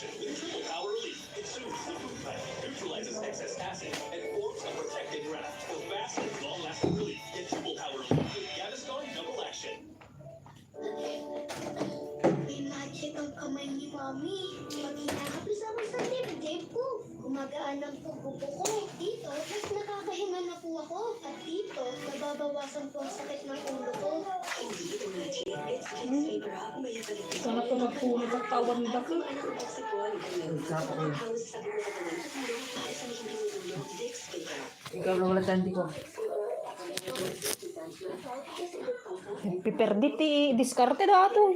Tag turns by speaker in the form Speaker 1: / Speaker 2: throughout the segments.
Speaker 1: action with triple power relief. It soothes the food plant, neutralizes excess acid, and forms a protected graft for fast and long-lasting relief. Get triple power relief with Gaviscon Double Action.
Speaker 2: May magic ang kamay ni Mami. Pag hinahapis ako sa dibdib ko, gumagaan ang pupo ko. Dito, mas nakakahinga na po ako. At dito, nababawasan po ang sakit ng ulo ko.
Speaker 3: Hindi ito magic. It's King's Favor Hub. May ability.
Speaker 4: Sana po magpuno ng tawan nila.
Speaker 3: Kung anong toxic-1 ganyan. Halos sa buong ng tulong para sa hindi ulo. Vicks Favor.
Speaker 4: Ikaw lang wala tandi ko. Piperdit diskarte dato.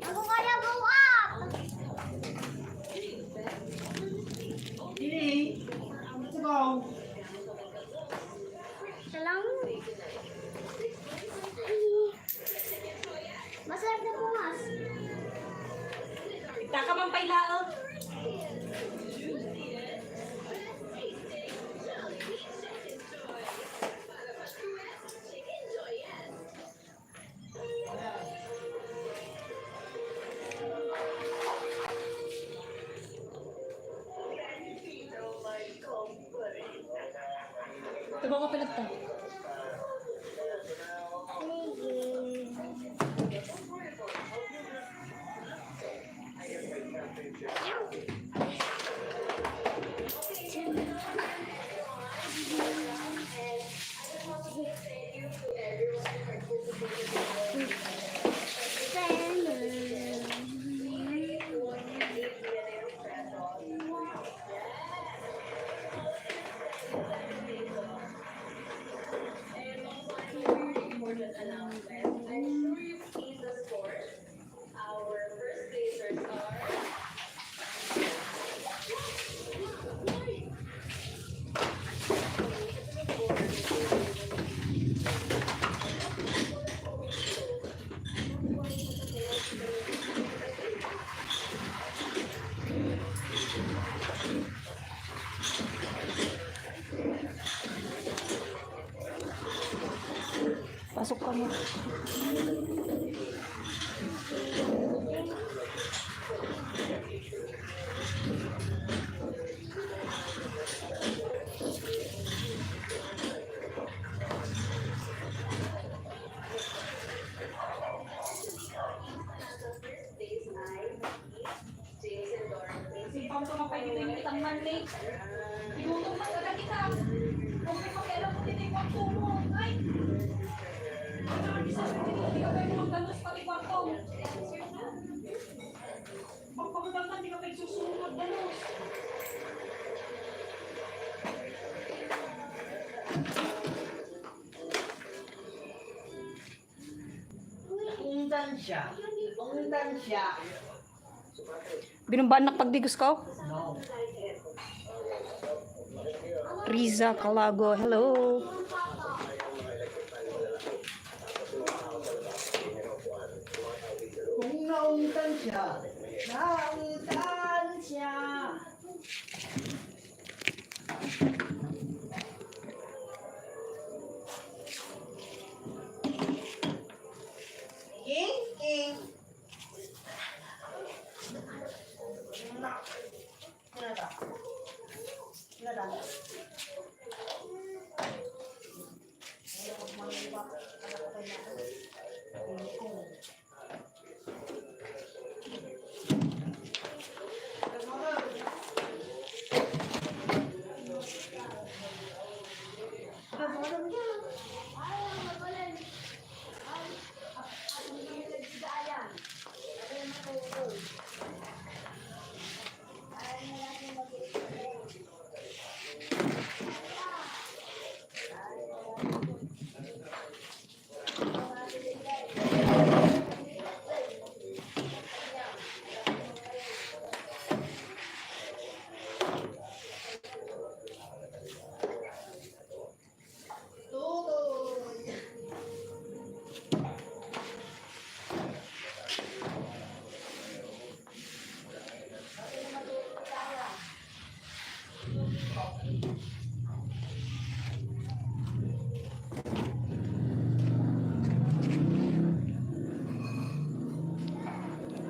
Speaker 2: Ako kaya go up! Siya lang. Masarap na bukas.
Speaker 4: Takamang pailaot. Tago ka pinagta. Pasok ka mo. Simpang tumapay dito yung itang manlay. Inutom pa talaga kita. Kung may pakialam mo dito yung kwarto mo. Ay! Hindi ka pwede magdanos pati kwarto. Pagpagdagan, hindi ka pwede susunod. Danos.
Speaker 5: Undan siya.
Speaker 4: Binumbaan na pagdigos ko?
Speaker 5: No.
Speaker 4: Riza Calago, hello.
Speaker 5: Kung nauntan siya, na King, King. Sinata. Sinata.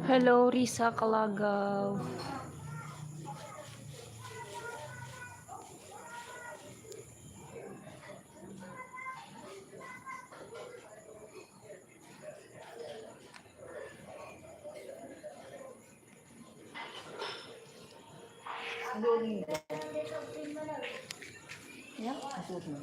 Speaker 6: Hello, Risa Kalagaw.
Speaker 5: Loading.
Speaker 6: Ya,
Speaker 5: Asuot mo.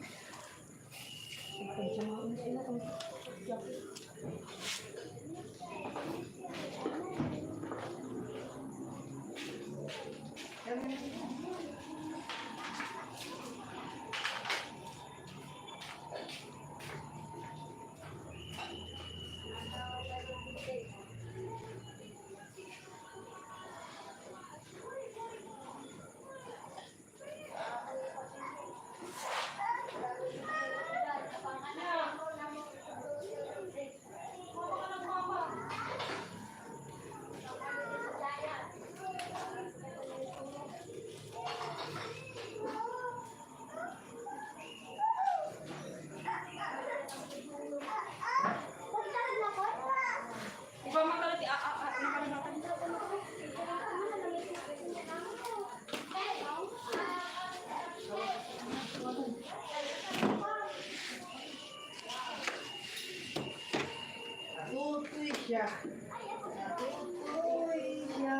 Speaker 4: Iba makalati, nakalabatan.
Speaker 5: Natutoy siya. Natutoy siya.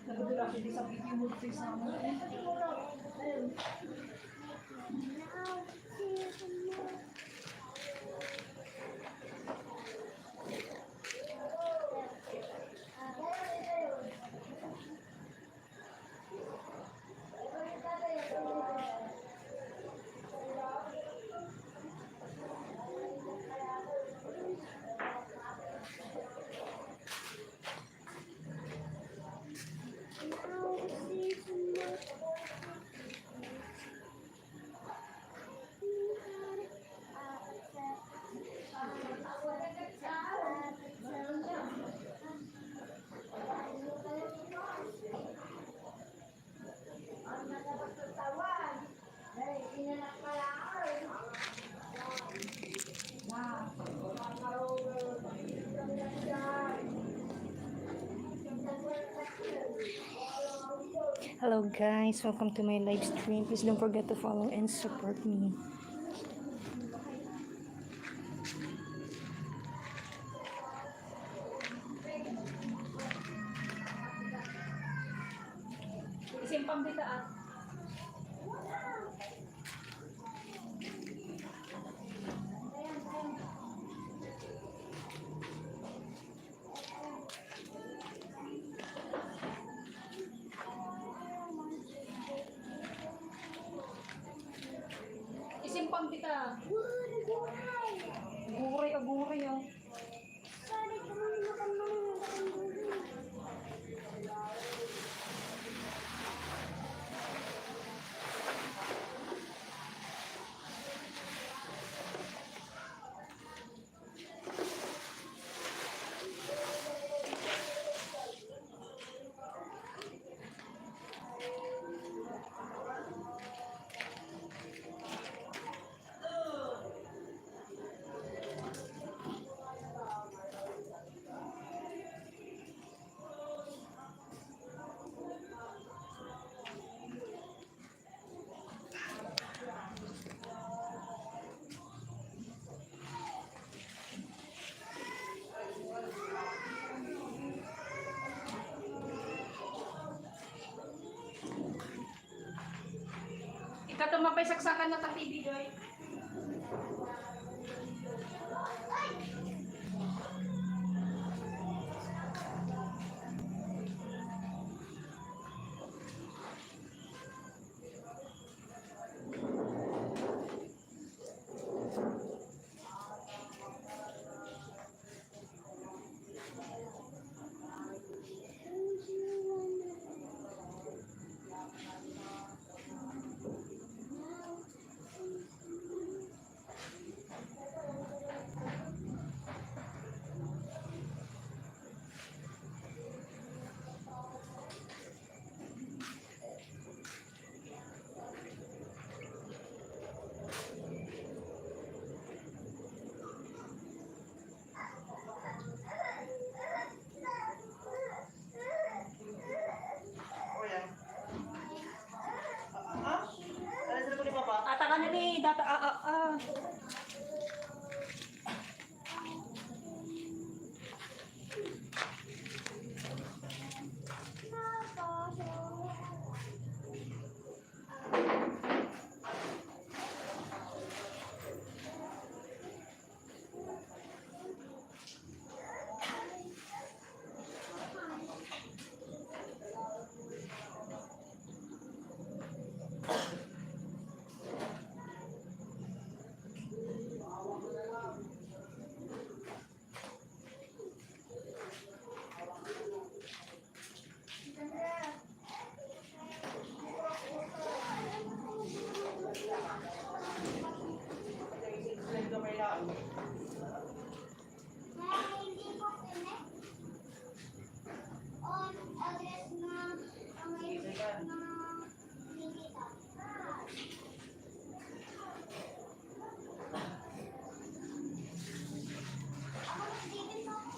Speaker 4: Nagdula siya di sa video mo sa amin.
Speaker 6: Hello guys, welcome to my live stream. Please don't forget to follow and support me.
Speaker 4: Isimpang dita ah. ka.
Speaker 2: Guray!
Speaker 4: Aguray oh.
Speaker 2: Sorry, kumain na kami.
Speaker 4: Ikaw tumapay saksakan na tapi Joy.
Speaker 5: Ako yan. Ha? Ano sila ko ni Papa?
Speaker 4: Ata ka na rin. Data
Speaker 5: Sila ko may laan.
Speaker 2: Hindi ko connect. On address na ang Nikita. Ako nag-David ako.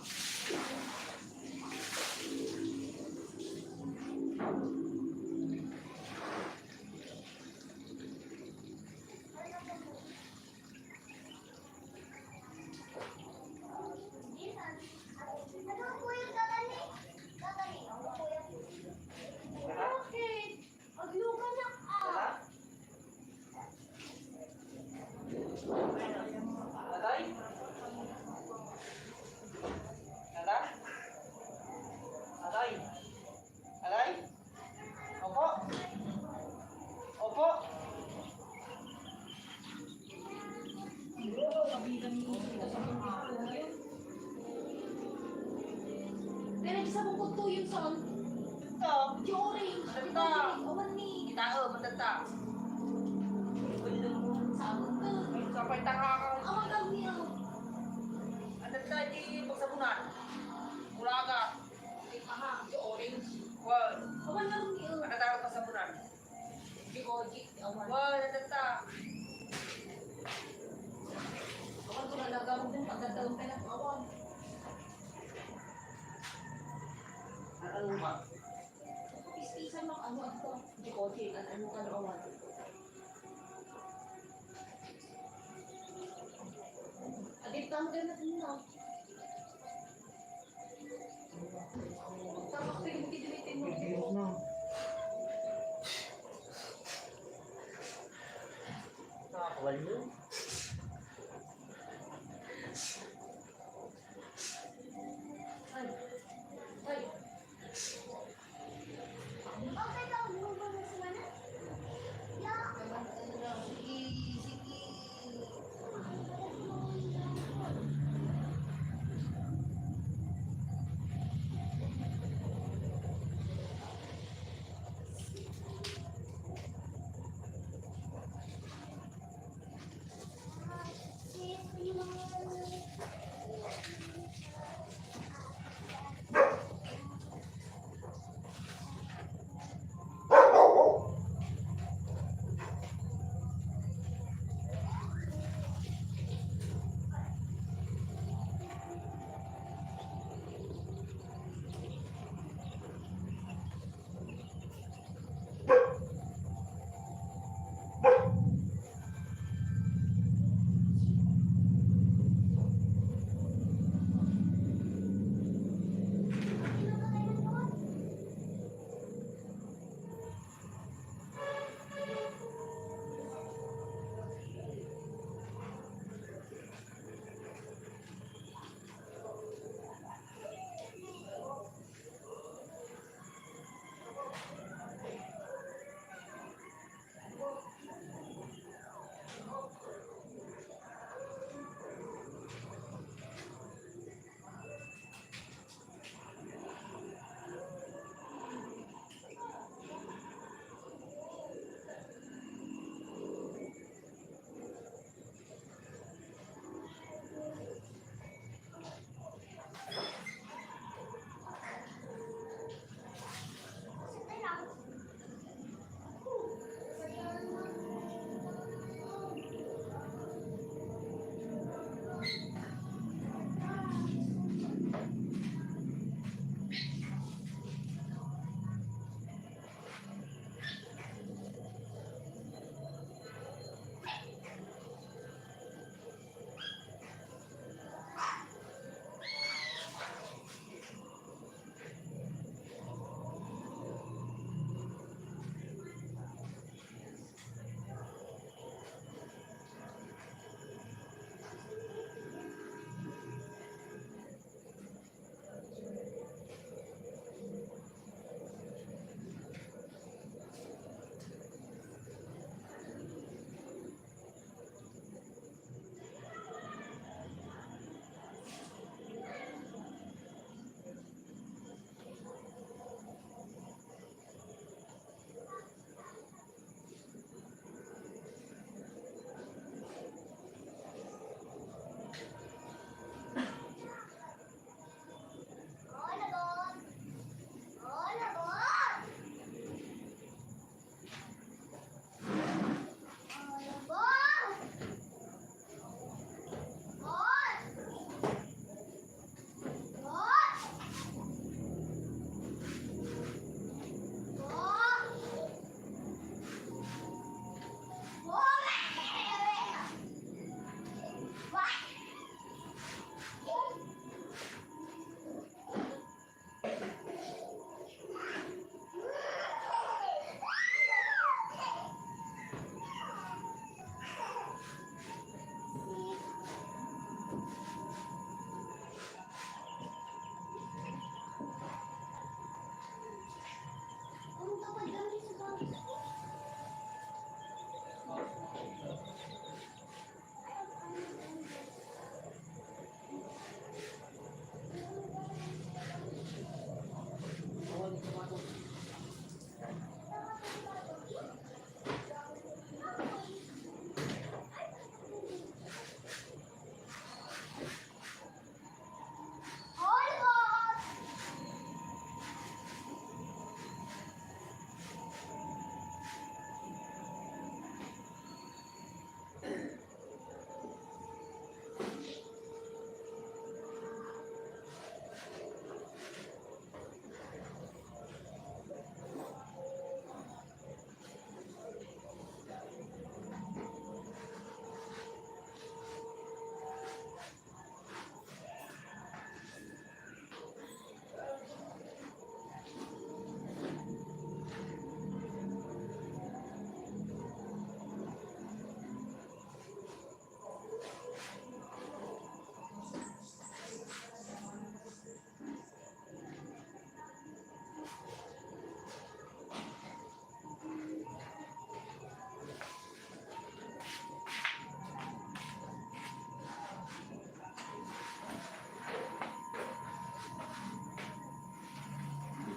Speaker 2: Ano po yung tatani? Tatani, ano po yung... Bakit? Agluga na ka.
Speaker 5: Tatay? Tatay? Tatay? Tatay? Opo? Opo?
Speaker 4: Pero sa bukod to yung son.
Speaker 5: Ito.
Speaker 4: Di orange.
Speaker 5: Ito.
Speaker 4: Awan ni.
Speaker 5: Kita matanda.
Speaker 4: Sa abot to.
Speaker 5: Kapay taka ka.
Speaker 4: Awan kang niya.
Speaker 5: Ang tadi pagsabunan. Mulaga.
Speaker 4: Aha, di orange.
Speaker 5: Wal.
Speaker 4: Awan lang niya.
Speaker 5: Ano tayo pagsabunan?
Speaker 4: Di koji. Awan.
Speaker 5: Wal, natata.
Speaker 4: Awan ko nalagang din. Pagdadalong ka ng awan.
Speaker 5: Ano ba?
Speaker 4: Istisan ng ano ito. Di koji. Ano ka na awan. Adit ka mo din natin na. Tapos pinag-dilitin mo.
Speaker 5: Nakakawal yun.
Speaker 4: Ay. Ay.
Speaker 2: Okay daw, mo ba na sila na? Yeah.
Speaker 4: Sige.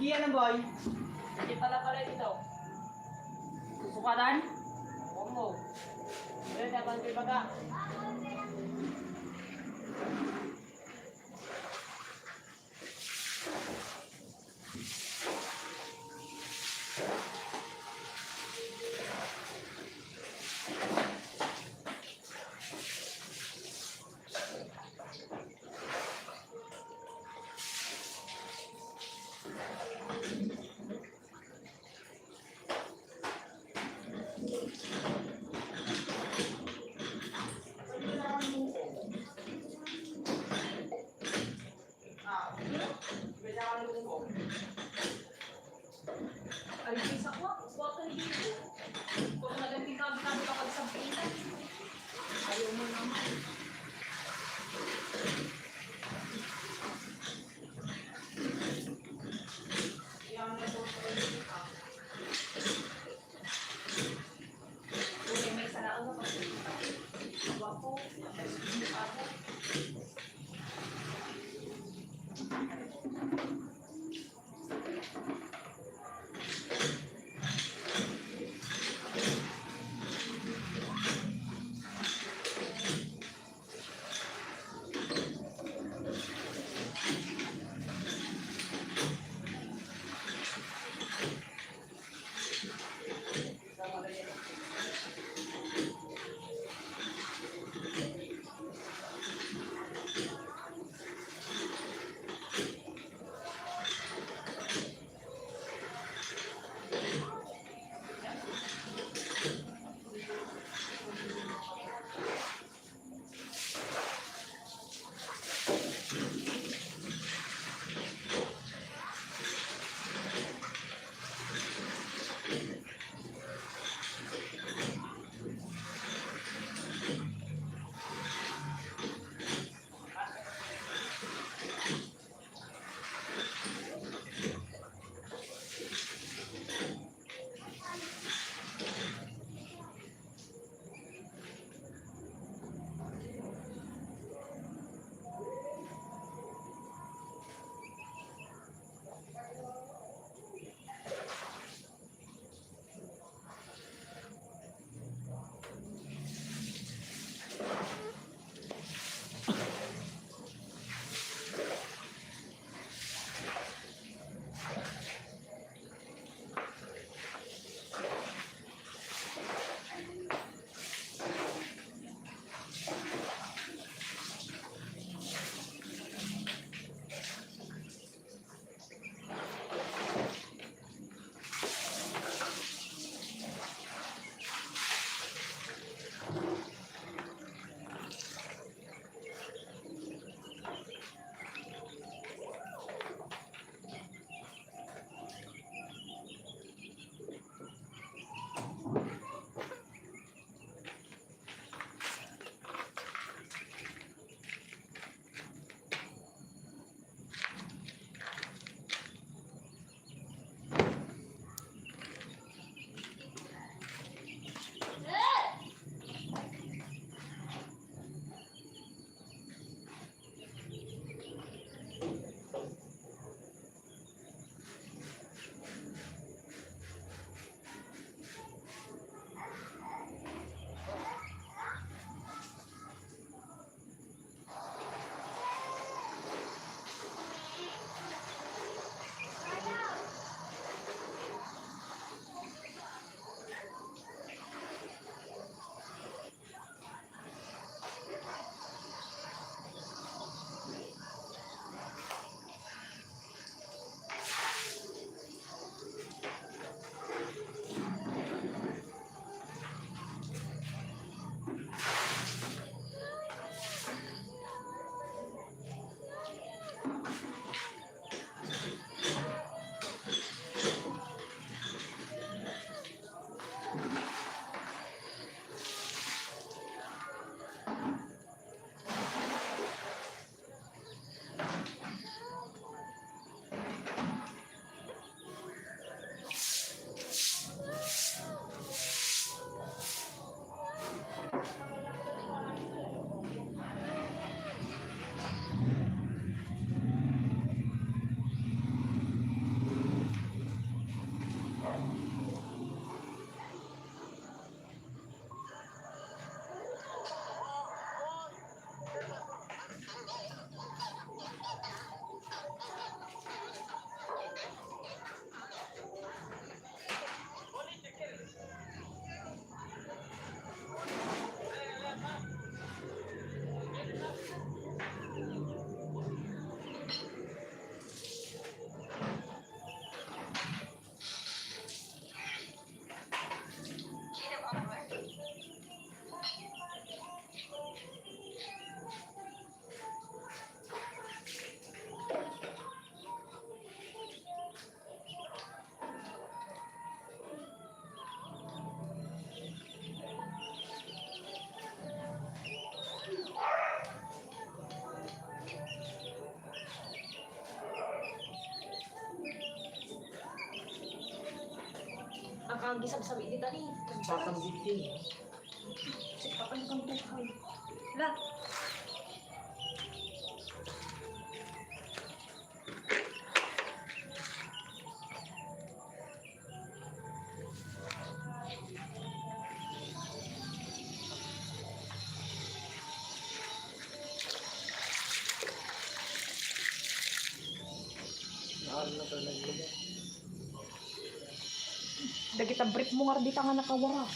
Speaker 5: Sige, ano boy?
Speaker 4: Hindi pala ito.
Speaker 5: Susukatan? Huwag mo. Pero dapat may baga.
Speaker 4: gisab-sab dito ni.
Speaker 5: Sasambit din.
Speaker 4: Sige, paano kang tuhay? Wala.
Speaker 5: Naan na talaga.
Speaker 4: Dagita brief mo nga dito nga nakawara.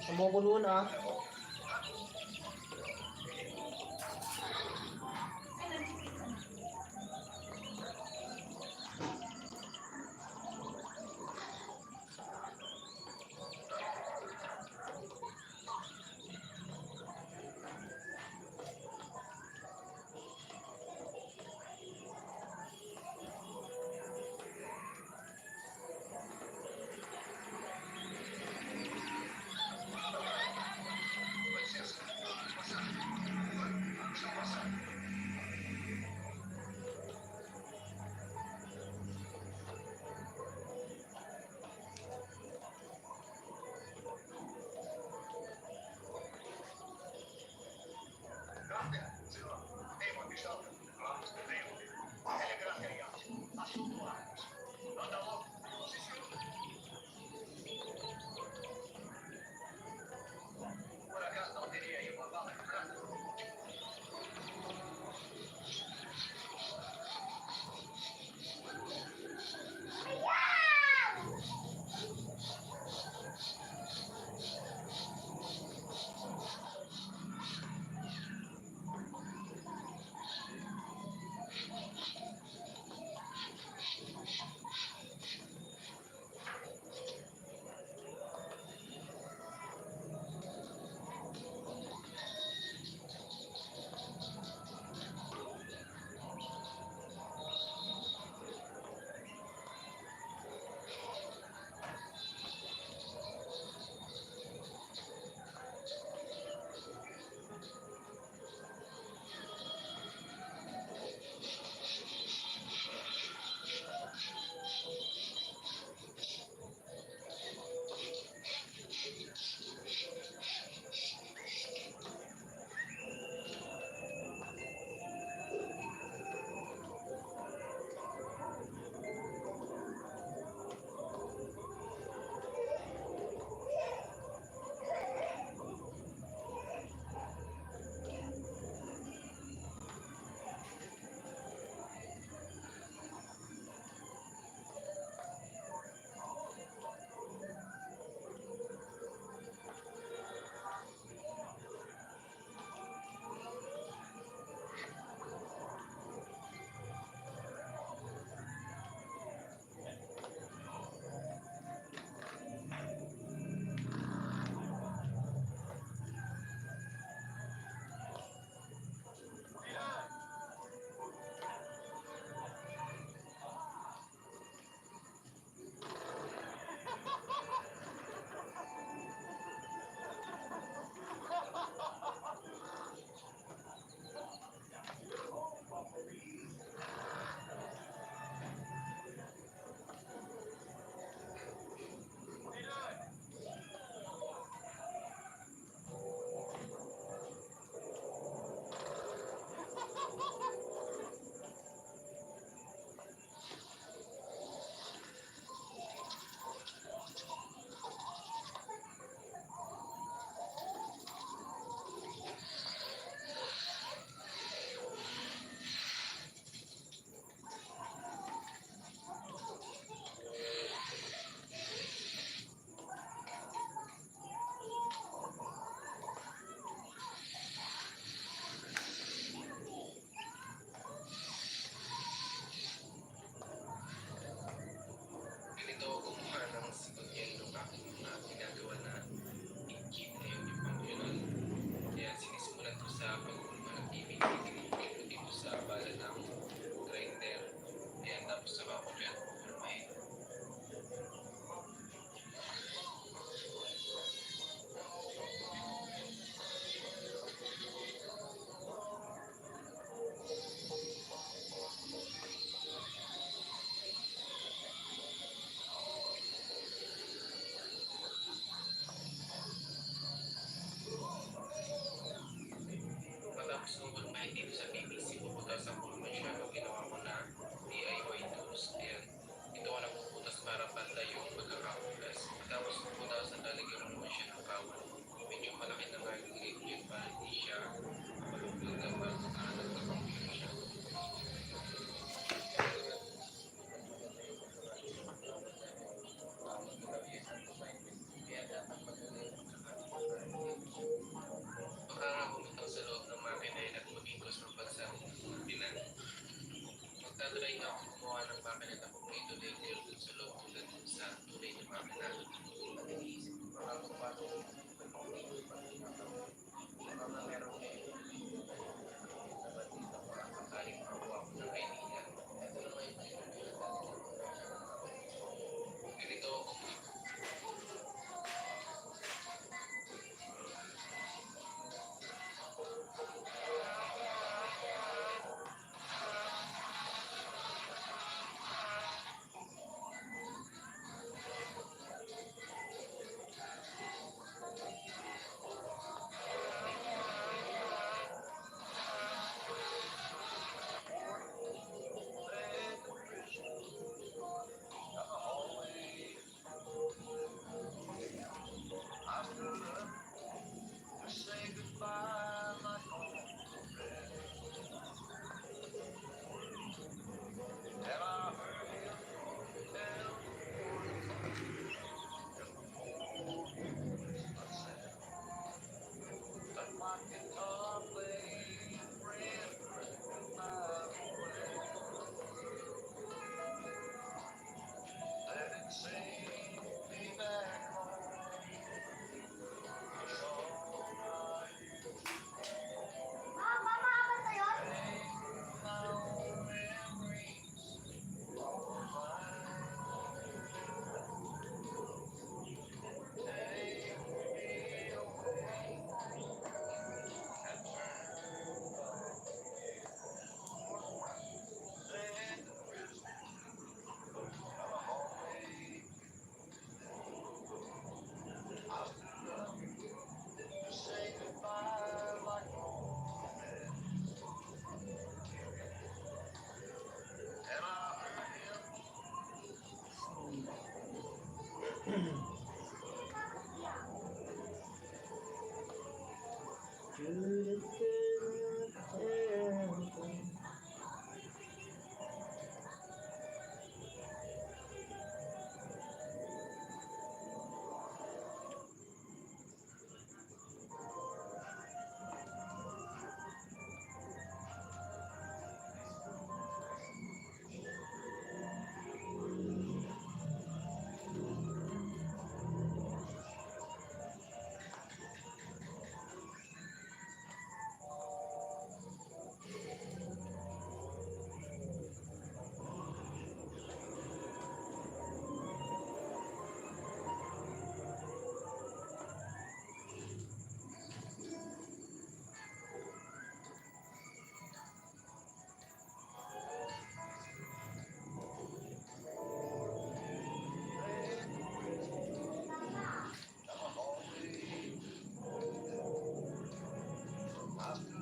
Speaker 5: Sumubuluan ah.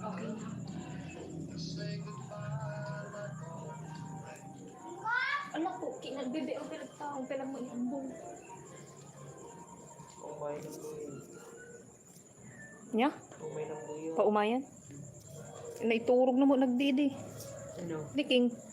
Speaker 4: Okay na. Anak ko, kinagbebe ang pinagtaong pala mo iambong.
Speaker 5: Umay ng buyo.
Speaker 6: Nya?
Speaker 5: Umay ng buyo.
Speaker 6: Paumayan? Naiturog na mo nagdidi.
Speaker 5: Ano?
Speaker 6: Niking.